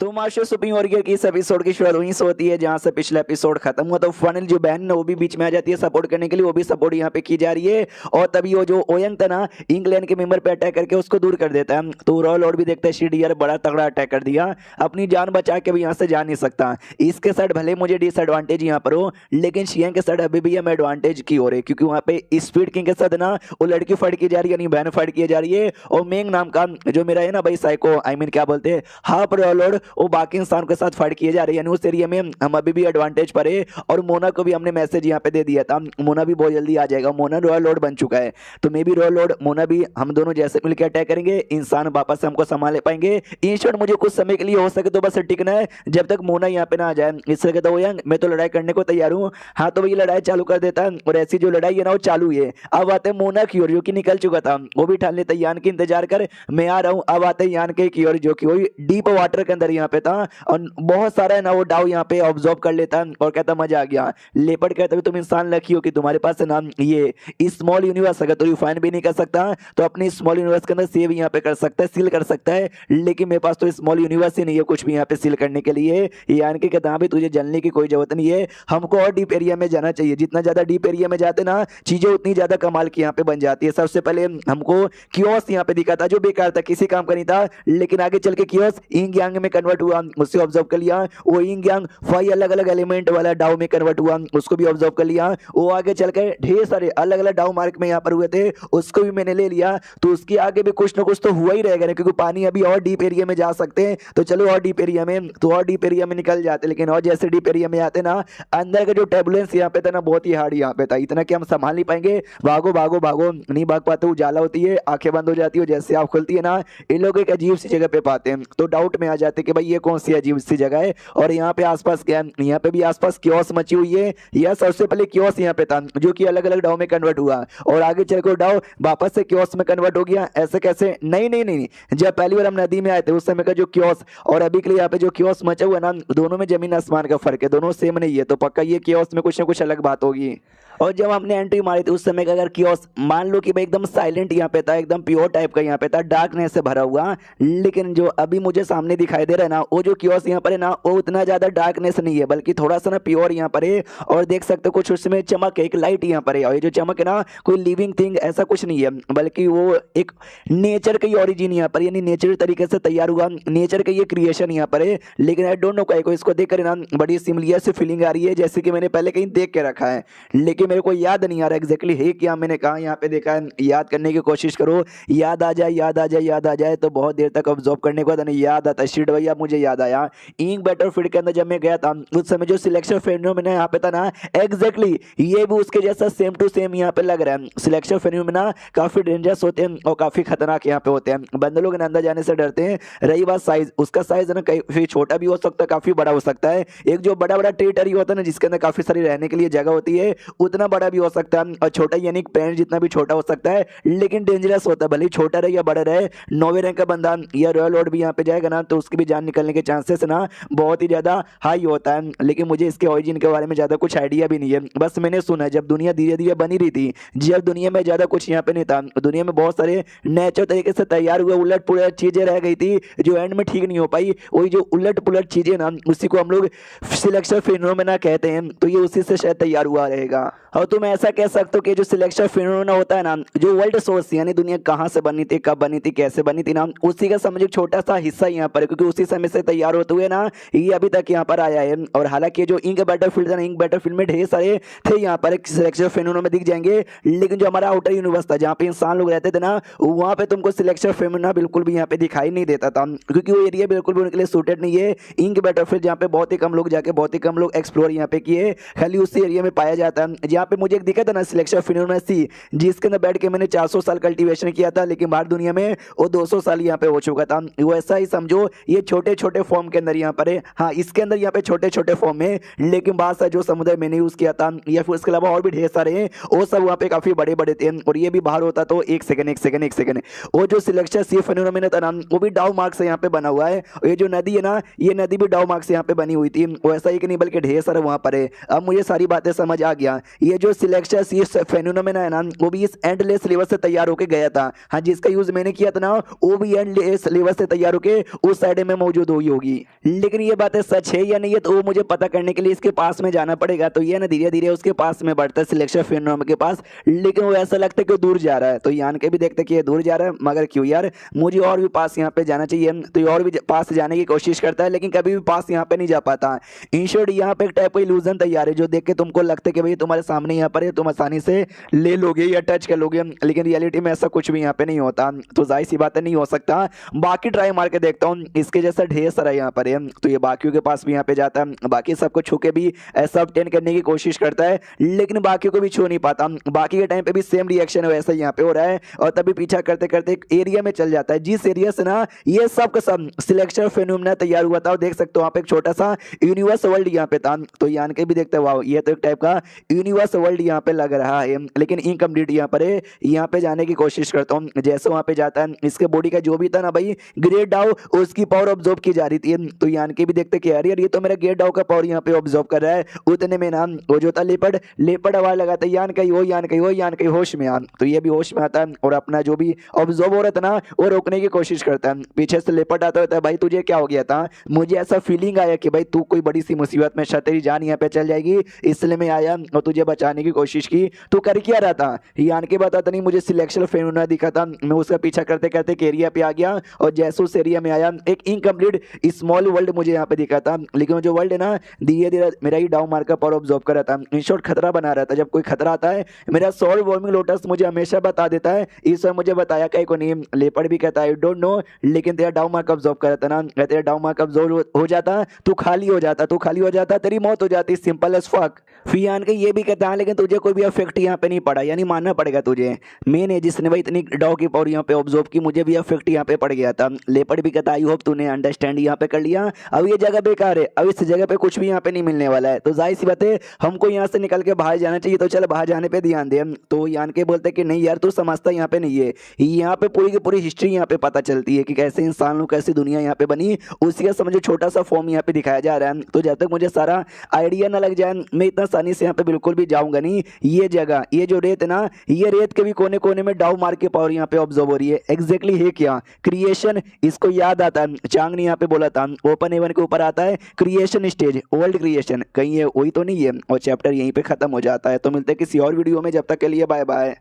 तो master supreme warrior की इस एपिसोड की शुरुआत वहीं से होती है जहां से पिछला एपिसोड खत्म हुआ। तो फाइनल जो बहन है वो भी बीच में आ जाती है सपोर्ट करने के लिए, वो भी सपोर्ट यहाँ पे की जा रही है। और तभी वो जो ओयंग था ना, इंग्लैंड के मेंबर पे अटैक करके उसको दूर कर देता है। तो रॉयल लॉर्ड भी देखता है शिट यार बड़ा तगड़ा अटैक कर दिया, अपनी जान बचा के भी यहाँ से जा नहीं सकता। इसके साइड भले मुझे डिसएडवांटेज यहाँ पर हो, लेकिन शियांग के साइड अभी भी हम एडवांटेज की हो रही है, क्योंकि वहाँ पे स्पीड किंग के साथ ना वो लड़की फाइट की जा रही है, यानी बहन फाइट की जा रही है। और मेंग नाम का जो मेरा है ना भाई साइको, आई मीन क्या बोलते हैं, हाफ रॉयल लॉर्ड, वो बाकी इंसान के साथ फाइट किए जा रहे हैं, यानी उस एरिया में हम अभी भी एडवांटेज पर है। और मोना को भी हमने मैसेज यहाँ पे दे दिया था, मोना भी बहुत जल्दी आ जाएगा। मोना रॉयल लॉर्ड बन चुका है, तो मे भी रॉयल लॉर्ड मोना भी हम दोनों जैसे मिलकर अटैक करेंगे, इंसान वापस से हमको संभाल पाएंगे। इन शॉर्ट मुझे कुछ समय के लिए हो सके तो बस टिकना है जब तक मोना यहाँ पे ना आ जाए। इससे कहता हूँ यंग मैं तो लड़ाई करने को तैयार हूँ। हाँ तो भाई लड़ाई चालू कर देता है, और ऐसी जो लड़ाई है ना वो चालू है। अब आते हैं मोना की ओर जो कि निकल चुका था, वो भी ठान लेता है यान की इंतजार कर मैं आ रहा हूँ। अब आते हैं यान के की ओर जो कि वही डीप वाटर के अंदर यहाँ पे था, और बहुत सारा है ना वो डाव यहाँ पे ऑब्जर्व कर लेता है और कहता मजा आ गया। लेपर्ड कहता तुम इंसान लकी हो कि तुम्हारे पास है ना ये स्मॉल यूनिवर्स, अगर तो रिफाइन भी नहीं कर सकता तो अपनी स्मॉल यूनिवर्स के अंदर सेव यहाँ पे कर सकता है, सील कर सकता है, लेकिन मेरे पास तो स्मॉल यूनिवर्स ही नहीं है कुछ भी यहाँ पे सील करने के लिए। यानी कि कहता भी तुझे जलने की कोई जरूरत नहीं है, हमको और डीप एरिया में जाना चाहिए। जितना ज्यादा डीप एरिया में जाते ना चीजें उतनी ज्यादा कमाल की यहाँ पे बन जाती है। सबसे पहले हमको कियोस यहाँ पे दिखा था जो बेकार था, किसी काम का नहीं था, लेकिन आगे चल के कियोस इंग यांग में कन्वर्ट हुआ, उससे ऑब्जर्व कर लिया। वो इंग यांग 5 अलग अलग एलिमेंट वाला डाउ में कन्वर्ट हुआ, उसको भी ऑब्जर्व कर लिया। वो आगे चल के ढेर सारे अलग अलग डाउ मार्क में यहाँ पर हुए थे, उसको भी मैंने ले लिया। तो उसके आगे भी कुछ ना कुछ तो हुआ ही रहेगा, क्योंकि पानी अभी और डीप एरिया में जा सकते हैं। तो चलो और डीप एरिया में, तो और डीप एरिया में निकल जाते, लेकिन और जैसे डीप एरिया में आते ना, अंदर का जो टर्बुलेंस यहाँ पे था ना बहुत ही हार्ड यहाँ पे था, इतना कि हम संभाल नहीं पाएंगे। भागो भागो भागो, नहीं भाग पाते, उजाला होती है, आंखें बंद हो जाती है, जैसे आप खुलती है ना इन लोग एक अजीब सी जगह पे पाते हैं, तो डाउट में आ जाते कि भाई ये कौन सी अजीब सी जगह है। और यहाँ पे आसपास क्या है, यहाँ पे भी आसपास कियोस मची हुई है। यह सबसे पहले कियोस यहाँ पे था जो कि अलग अलग डाव में कन्वर्ट हुआ, और आगे चल कर डाव वापस से कियोस में कन्वर्ट हो गया। ऐसे कैसे? नहीं नहीं नहीं, जब पहली बार हम नदी में आए थे उस समय का जो कियोस और अभी के लिए यहाँ पे जो कियोस मचा हुआ ना, दोनों में जमीन आसमान का फर्क है, दोनों सेम नहीं है। तो पक्का ये कियोस में कुछ ना कुछ अलग बात होगी। और जब हमने एंट्री मारी थी उस समय का अगर कियोस मान लो कि भाई एकदम साइलेंट यहाँ पे था, एकदम प्योर टाइप का यहाँ पे था, डार्कनेस से भरा हुआ, लेकिन जो अभी मुझे सामने दिखाई दे रहा है ना, वो जो कियोस यहाँ पर है ना, वो उतना ज्यादा डार्कनेस नहीं है, बल्कि थोड़ा सा ना प्योर यहाँ पर है। और देख सकते हो कुछ उसमें चमक है, एक लाइट यहाँ पर है, और ये जो चमक है ना कोई लिविंग थिंग ऐसा कुछ नहीं है, बल्कि वो एक नेचर का ही ऑरिजिन यहाँ पर, यानी नेचुरल तरीके से तैयार हुआ, नेचर का ये क्रिएशन यहाँ पर है। लेकिन आई डोंट नो को इसको देख कर ना बड़ी सिमिलर सी फीलिंग आ रही है, जैसे कि मैंने पहले कहीं देख के रखा है, लेकिन मेरे को याद नहीं आ रहा एग्जैक्टली है क्या मैंने कहा यहाँ पे देखा है। याद करने की कोशिश करो, याद आ जाए याद आ जाए याद आ जाए, तो बहुत देर तक ऑब्जर्व करने के बाद नहीं याद आता। शिट भैया मुझे याद आया, इंक बैटलफील्ड के अंदर जब मैं गया था उस समय जो सिलेक्शन फेनोमेना यहाँ पे था ना, एग्जैक्टली ये भी उसके जैसा सेम टू सेम यहाँ पे लग रहा है। सिलेक्शन फेनोमेना काफी डेंजरस होते हैं और काफी खतरनाक यहाँ पे होते हैं, बंदे लोग अंदर जाने से डरते हैं। रही बात साइज, उसका साइज है ना काफी छोटा भी हो सकता है, काफी बड़ा हो सकता है। एक जो बड़ा बड़ा टेरिटरी होता है ना जिसके अंदर काफी सारी रहने के लिए जगह होती है, उतना बड़ा भी हो सकता है, और छोटा यानी प्लेनेट जितना भी छोटा हो सकता है, लेकिन डेंजरस होता है, भले छोटा रहे या बड़ा रहे। 9वें रैंक का बंदा या रॉयल लॉर्ड भी यहाँ पे जाएगा ना, तो उसकी भी जान निकलने के चांसेस ना बहुत ही ज्यादा हाई होता है। लेकिन मुझे इसके ओरिजिन के बारे में ज्यादा कुछ आइडिया भी नहीं है, बस मैंने सुना है जब दुनिया धीरे धीरे बनी रही थी, जब दुनिया में ज्यादा कुछ यहाँ पे नहीं था, दुनिया में बहुत सारे नेचुरल तरीके से तैयार हुए उलट पुलट चीजें रह गई थी जो एंड में ठीक नहीं हो पाई। वही जो उलट पुलट चीजें ना, उसी को हम लोग सिलेक्शन फिनोमेना कहते हैं, तो ये उसी से शायद तैयार हुआ रहेगा। और तुम ऐसा कह सकते हो कि जो सिलेक्शन फिनोमेना होता है ना, जो वर्ल्ड सोर्स यानी दुनिया कहाँ से बनी थी, कब बनी थी, कैसे बनी थी ना, उसी का समझो छोटा सा हिस्सा यहाँ पर है, क्योंकि उसी समय से तैयार होते हुए ना ये अभी तक यहाँ पर आया है। और हालांकि जो इंक बैटलफील्ड है ना, इंक बैटलफील्ड में ढेर सारे थे यहाँ पर सिलेक्शन फिनोमेना में दिख जाएंगे, लेकिन जो हमारा आउटर यूनिवर्स था जहाँ पे इंसान लोग रहते थे ना, वहाँ पे तुमको सिलेक्शन फिनोमेना बिल्कुल भी यहाँ पे दिखाई नहीं देता था, क्योंकि वो एरिया बिल्कुल भी उनके लिए सूटेड नहीं है। इंक बैटलफील्ड जहाँ पे बहुत ही कम लोग जाके बहुत ही कम लोग एक्सप्लोर यहाँ पे किए, खाली उसी एरिया में पाया जाता है जहाँ पे मुझे एक दिखा था ना सिलेक्शन फिनोमेना सी, जिसके अंदर बैठ के मैंने 400 साल कल्टीवेशन किया था, लेकिन बाहर दुनिया में वो 200 साल यहाँ पे हो चुका था। वो ऐसा ही समझो, ये छोटे छोटे फॉर्म के अंदर यहाँ पर है, हाँ इसके अंदर यहाँ पे छोटे छोटे फॉर्म में, लेकिन बात सा जो समुदाय मैंने यूज किया था या फिर उसके अलावा और भी ढेर सारे हैं, वो सब वहाँ पे काफी बड़े बड़े थे। और ये भी बाहर होता तो एक सेकंड वो जो सिलेक्शन सी फिनोमेना था ना, वो भी डाउ मार्क से यहाँ पे बना हुआ है। और ये जो नदी है ना, ये नदी भी डाउ मार्क से यहाँ पे बनी हुई थी, वो ऐसा ही कि नहीं बल्कि ढेर सारा वहाँ पर है। अब मुझे सारी बातें समझ आ गया। ये ये जो सिलेक्शस ये फेनोमेना है ना वो भी इस एंडलेस लेवल से तैयार होके गया था। हाँ, जिसका यूज मैंने किया था ना वो भी एंडलेस लेवल से तैयार होके उस साइड में मौजूद हुई होगी। लेकिन ये बात सच है या नहीं है तो वो मुझे पता करने के लिए इसके पास में जाना पड़ेगा। तो ये ना धीरे धीरे उसके पास में बढ़ता है सिलेक्शन फेनोमेना के पास, लेकिन वो ऐसा लगता है कि दूर जा रहा है। तो यान के भी देखते कि ये दूर जा रहा है, मगर क्यों यार, मुझे और भी पास यहाँ पे जाना चाहिए। तो ये और भी पास जाने की कोशिश करता है लेकिन कभी भी पास यहाँ पे नहीं जा पाता। इन शॉर्ट यहाँ पे एक टाइप का इल्यूजन तैयार है जो देख के तुमको लगता है कि भाई तुम्हारे सामने यहाँ पर है, तुम आसानी से ले लोगे या टच कर लोगे, लेकिन रियलिटी में ऐसा कुछ भी यहाँ पे नहीं होता। तो जाहिर सी बात है नहीं हो सकता। बाकी ट्राई मार के देखता हूँ, इसके जैसा ढेर सारा यहाँ पर है। तो ये बाकियों के पास भी यहाँ पे जाता है, बाकी सबको छू के भी ऐसा ऑब्टेन करने की कोशिश करता है लेकिन बाकियों को भी छू नहीं पाता। बाकी के टाइम पे भी सेम रिएक्शन है वैसा यहाँ पे हो रहा है और तभी पीछा करते करते एक एरिया में चल जाता है जिस एरिया से ना ये सब का सब सिलेक्शन फेनोमेना तैयार हुआ था। और देख सकते हो वहाँ पे एक छोटा सा यूनिवर्स वर्ल्ड यहाँ पे था। तो यान के भी देखते वाह ये तो एक टाइप का यूनिवर्स वर्ल्ड यहाँ पे लग रहा है लेकिन इनकम्प्लीट यहाँ पर है। यहाँ पे जाने की कोशिश करता हूँ, जैसे वहाँ पे जाता है इसके बॉडी का जो भी था ना भाई ग्रेट डाउ उसकी पावर ऑब्जॉर्व की जा रही थी। तो यान के भी देखते कि यार ये तो मेरा ग्रेट डाउ का पावर यहाँ पे ऑब्जॉर्व कर रहा है। उतने में ना वो जो था लेपर्ड लेपर्ड आवाज लगाता है यान कहीं हो यान कहीं हो यान कहीं होश में आ। तो ये भी होश में आता है और अपना जो भी ऑब्जॉर्व हो रहा था ना वो रोकने की कोशिश करता है। पीछे से लेपर्ड आता होता है भाई तुझे क्या हो गया था, मुझे ऐसा फीलिंग आया कि भाई तू कोई बड़ी सी मुसीबत में तेरी जान यहाँ पे चल जाएगी इसलिए मैं आया और तुझे बचाने की कोशिश की। तू कर क्या रहा था यान के बताता नहीं, मुझे सिलेक्शन फेनोमेना दिखा था, मैं उसका पीछा करते करते एक एरिया पे आ गया और जैसे उस एरिया में आया एक इनकम्प्लीट स्मॉल वर्ल्ड मुझे यहाँ पे दिखा था। लेकिन जो वर्ल्ड है ना धीरे धीरे मेरा ही डाउन मार का पावर ऑब्जॉर्व कर रहा था, इन शॉर्ट खतरा बना रहा था। जब कोई खतरा आता है मेरा सोल वॉर्मिंग लोटस मुझे हमेशा बता देता है, इस बार मुझे बताया कहीं को नहीं। लेपर्ड भी कहता है आई डोंट नो, लेकिन तेरा डाउन मार्क ऑब्जॉर्व कर रहा था ना, तेरा डाउन मार्क ऑब्जॉर्व हो जाता तू खाली हो जाता, तू खाली हो जाता तेरी मौत हो जाती, सिंपल एज फक। फियान के ये भी कहता है लेकिन तुझे कोई भी इफेक्ट यहाँ पे नहीं पड़ा, यानी मानना पड़ेगा तुझे, मैंने जिसने भाई इतनी डाउ की पावर यहाँ पे ऑब्जॉर्व की मुझे भी इफेक्ट यहाँ पे पड़ गया था। लेपर्ड भी कहता आई होप तूने अंडरस्टैंड यहाँ पे कर लिया, अब ये जगह बेकार है, अब इस जगह पे कुछ भी यहाँ पे नहीं मिलने वाला है। तो जाहिर सी बात है हमको यहाँ से निकल के बाहर जाना चाहिए, तो चल बाहर जाने पे ध्यान दे। तो यान के बोलते कि नहीं यार तू समझता यहाँ पे नहीं है, यहाँ पे पूरी की पूरी हिस्ट्री यहाँ पे पता चलती है कि कैसे इंसान लोग कैसी दुनिया यहाँ पे बनी, उसी का समझो छोटा सा फॉर्म यहाँ पे दिखाया जा रहा है। तो जब तक मुझे सारा आइडिया ना लग जाए मैं इतना आसानी से यहाँ पे बिल्कुल भी जाऊंगा नहीं। ये जगह ये जो रेत है ना ये रेत के भी कोने कोने में डाउ मार के पावर यहाँ पे ऑब्जर्व हो रही है। एग्जैक्टली है क्या क्रिएशन, इसको याद आता है चांग ने यहाँ पे बोला था ओपन हेवन के ऊपर आता है क्रिएशन स्टेज वर्ल्ड क्रिएशन, कहीं ये वही तो नहीं है। और चैप्टर यहीं पे खत्म हो जाता है। तो मिलते हैं किसी और वीडियो में, जब तक के लिए बाय बाय।